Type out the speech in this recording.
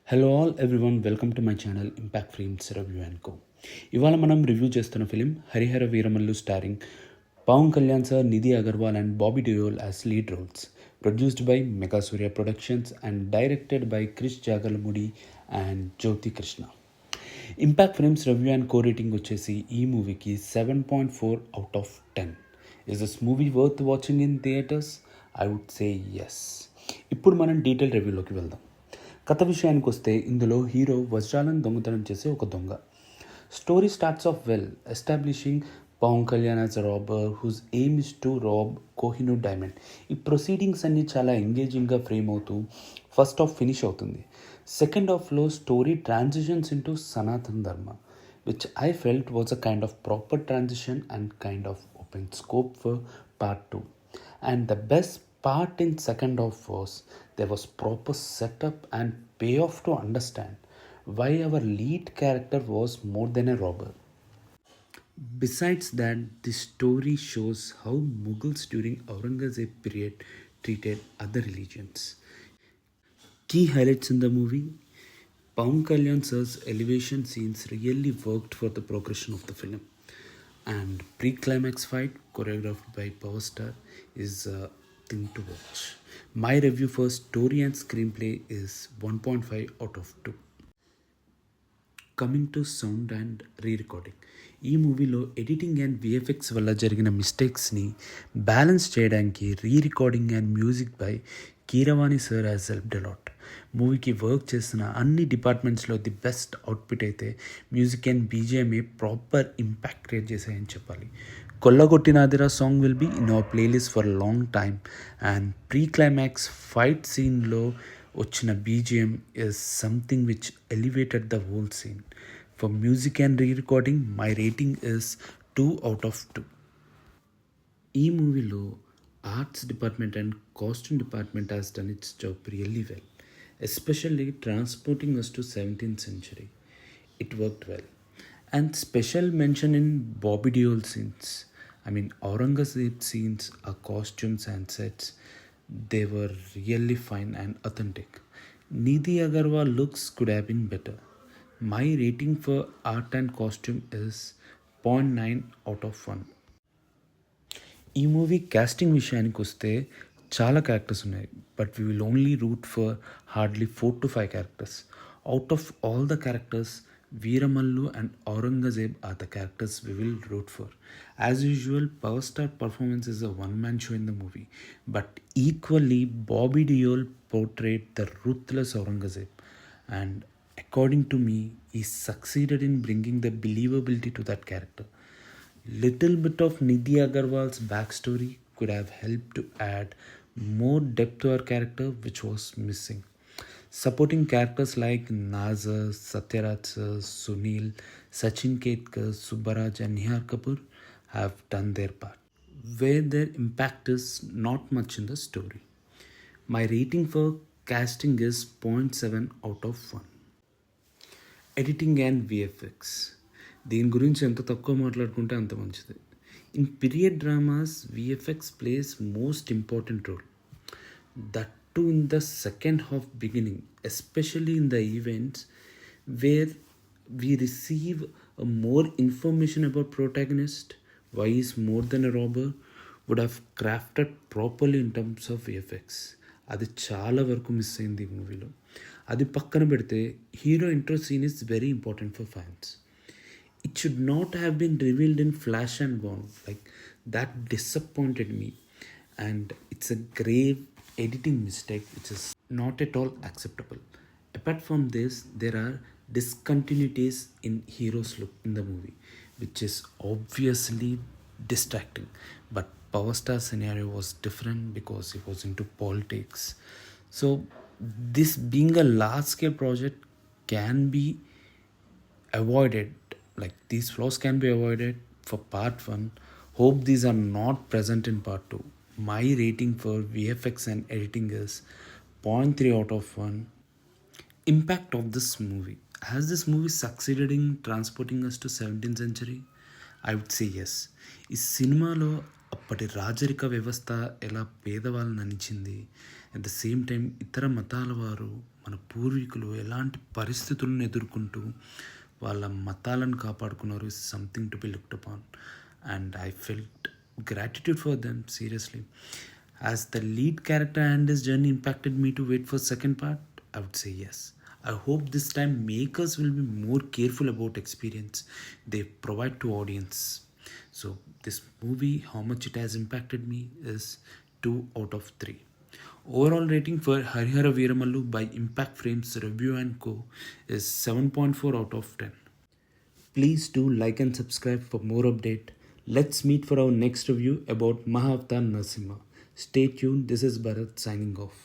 Hello all everyone, welcome to my channel impact films review and co. ఇవాళ మనం review చేస్తున్న film Harihara Veeramallu, starring Pawan Kalyan sir, Nidhi Agarwal and Bobby Deol as lead roles. Produced by mega Surya productions and directed by Krish Jagarlamudi and Jyothi Krishna. Impact films review and co rating వచ్చేసి ఈ మూవీకి 7.4/10. Is this movie worth watching in theatres? I would say yes. ఇప్పుడు మనం detail రివ్యూలోకి వెళ్దాం. కథ విషయానికి వస్తే ఇందులో హీరో వజ్రాలను దొంగతనం చేసే ఒక దొంగ. Story starts off well, establishing Pawan Kalyan as a robber whose aim is to rob Kohinoor diamond. ఈ ప్రొసీడింగ్స్ అన్నీ చాలా ఎంగేజింగ్గా ఫ్రేమ్ అవుతూ ఫస్ట్ హాఫ్ ఫినిష్ అవుతుంది. సెకండ్ హాఫ్లో story transitions into Sanatan Dharma, which I felt was a kind of proper transition and kind of open scope for part 2. And the best part in second half was there was proper setup and payoff to understand why our lead character was more than a robber. Besides that, the story shows how Mughals during Aurangzeb period treated other religions. Key highlights in the movie: Pawan Kalyan sir's elevation scenes really worked for the progression of the film. And pre-climax fight choreographed by Power Star is a thing to watch. My review for story and screenplay is 1.5 out of 2. Coming to sound and re-recording, ఈ మూవీలో editing and VFX వల్ల జరిగిన మిస్టేక్స్ని balance చేయడానికి re-recording and music by Keeravani sir has helped a lot. మూవీకి work చేసిన అన్ని డిపార్ట్మెంట్స్లో ది బెస్ట్ అవుట్పుట్ అయితే మ్యూజిక్ అండ్ బీజిఎంఏ ప్రాపర్ ఇంపాక్ట్ క్రియేట్ చేశాయని చెప్పాలి. కొల్లగొట్టినాదిరా song will be in our playlist for long time. And pre climax fight సీన్లో వచ్చిన BGM is something which elevated the whole scene. For music and re-recording, my rating is 2 out of 2. ఈ మూవీలో arts department and costume department has done its job really well, especially transporting us to 17th century. It worked well. And special mention in Bobby Deol scenes. I mean, Aurangzeb scenes, our costumes and sets, they were really fine and authentic. Nidhi Agarwal looks could have been better. My rating for art and costume is 0.9 out of 1. ఈ movie casting విషయానికి వస్తే చాలా characters ఉన్నాయి, but we will only root for hardly 4 to 5 characters. Out of all the characters, Veeramallu and Aurangzeb are the characters we will root for. As usual, Power Star performance is a one-man show in the movie, but equally Bobby Deol portrayed the ruthless Aurangzeb, and according to me, he succeeded in bringing the believability to that character. Little bit of Nidhi Agarwal's backstory could have helped to add more depth to her character, which was missing. Supporting characters like Nazar, Satyaraj sir, Sunil, Sachin Ketkar, Subbaraj and Nihar Kapoor have done their part, where their impact is not much in the story. My rating for casting is 0.7 out of 1. Editing and VFX, దీని గురించి ఎంత తక్కువ మాట్లాడుకుంటే అంత మంచిది. In period dramas VFX plays most important role, that too in the second half beginning, especially in the events where we receive more information about protagonist, why he is more than a robber, would have crafted properly in terms of VFX. అది చాలా వరకు miss అయింది ఈ మూవీలో. అది పక్కన పెడితే hero intro scene is very important for fans. It should not have been revealed in flash and gone, like that disappointed me, and it's a grave editing mistake which is not at all acceptable. Apart from this, there are discontinuities in hero's look in the movie, which is obviously distracting. But Power Star scenario was different because he was into politics. So this being a large scale project can be avoided, like these flaws can be avoided for part 1. Hope these are not present in part 2. My rating for VFX and editing is 0.3 out of 1. Impact of this movie. Has this movie succeeded in transporting us to 17th century? I would say yes. ఈ సినిమాలో అప్పటి రాజరిక వ్యవస్థ ఎలా పేదవాళ్ళని అందించింది, at the same time ఇతర మతాల వారు మన పూర్వీకులు ఎలాంటి పరిస్థితులను ఎదుర్కొంటూ వాళ్ళ మతాలను కాపాడుకున్నారు is something to be looked upon. And I felt gratitude for them, seriously. As the lead character and his journey impacted me to wait for second part, I would say yes. I hope this time makers will be more careful about experience they provide to audience. So this movie, how much it has impacted me is 2 out of 3. Overall rating for Hara Veera Mallu by Impact Frames Review and Co is 7.4 out of 10. Please do like and subscribe for more update. Let's meet for our next review about Mahavatar Narasimha. Stay tuned. This is Bharat signing off.